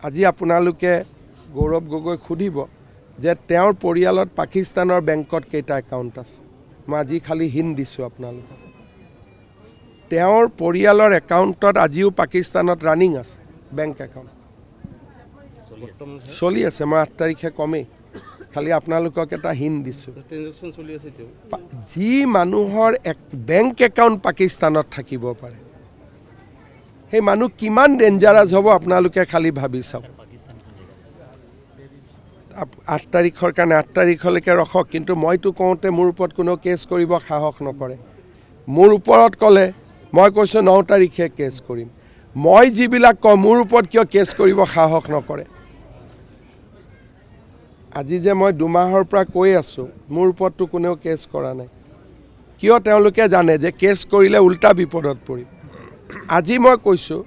আজি আপোনালোকে গৌৰৱ গগৈক সুধিব যে তেওঁৰ পৰিয়ালত পাকিস্তানৰ বেংকত কেইটা একাউণ্ট আছে। মই আজি খালি হিণ্ট দিছোঁ আপোনালোকক। তেওঁৰ পৰিয়ালৰ একাউণ্টত আজিও পাকিস্তানত ৰানিং আছে বেংক একাউণ্ট চলি আছে। মই 8 তাৰিখে কমেই, খালি আপোনালোকক এটা হিণ্ট দিছোঁ। যি মানুহৰ বেংক একাউণ্ট পাকিস্তানত থাকিব পাৰে, সেই মানুহ কিমান ডেঞ্জাৰাছ হ'ব আপোনালোকে খালি ভাবি চাওক। 8 তাৰিখৰ কাৰণে 8 তাৰিখলৈকে ৰখক, কিন্তু মইতো কওঁতে মোৰ ওপৰত কোনেও কেছ কৰিব সাহস নকৰে। মোৰ ওপৰত ক'লে মই কৈছোঁ 9 তাৰিখে কেছ কৰিম। মই যিবিলাক কওঁ মোৰ ওপৰত কিয় কেছ কৰিব সাহস নকৰে। আজি যে মই 2 মাহৰ পৰা কৈ আছোঁ মোৰ ওপৰততো কোনেও কেছ কৰা নাই। কিয়? তেওঁলোকে জানে যে কেছ কৰিলে উল্টা বিপদত পৰিম। আজি মই কৈছোঁ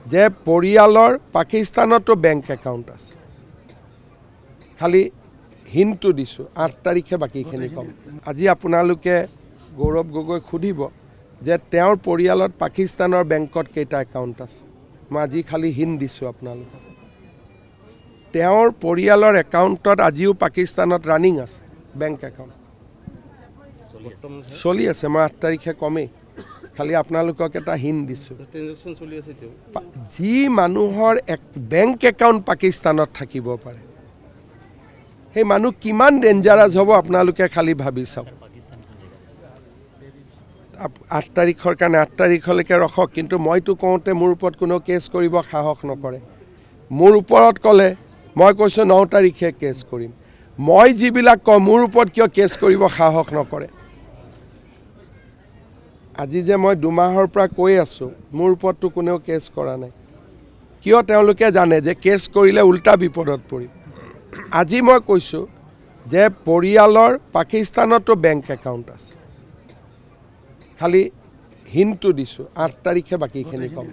যে পৰিয়ালৰ পাকিস্তানতো বেংক একাউণ্ট আছে, খালি হিণ্টটো দিছোঁ। 8 তাৰিখে বাকীখিনি ক'ম। আজি আপোনালোকে গৌৰৱ গগৈক সুধিব যে তেওঁৰ পৰিয়ালত পাকিস্তানৰ বেংকত কেইটা একাউণ্ট আছে। মই আজি খালি হিণ্ট দিছোঁ আপোনালোকক। তেওঁৰ পৰিয়ালৰ একাউণ্টত আজিও পাকিস্তানত ৰানিং আছে বেংক একাউণ্ট চলি আছে। মই 8 তাৰিখে কমেই, খালি আপোনালোকক এটা হিণ্ট দিছোঁ। যি মানুহৰ বেংক একাউণ্ট পাকিস্তানত থাকিব পাৰে, সেই মানুহ কিমান ডেঞ্জাৰাছ হ'ব আপোনালোকে খালি ভাবি চাওক। 8 তাৰিখৰ কাৰণে 8 তাৰিখলৈকে ৰখক, কিন্তু মইতো কওঁতে মোৰ ওপৰত কোনেও কেছ কৰিব সাহস নকৰে। মোৰ ওপৰত ক'লে মই কৈছোঁ 9 তাৰিখে কেছ কৰিম। মই যিবিলাক কওঁ মোৰ ওপৰত কিয় কেছ কৰিব সাহস নকৰে। আজি যে মই 2 মাহৰ পৰা কৈ আছোঁ মোৰ ওপৰততো কোনেও কেছ কৰা নাই। কিয়? তেওঁলোকে জানে যে কেছ কৰিলে উল্টা বিপদত পৰিম। আজি মই কৈছোঁ যে পৰিয়ালৰ পাকিস্তানতো বেংক একাউণ্ট আছে, খালি হিণ্টটো দিছোঁ। 8 তাৰিখে বাকীখিনি ক'ম।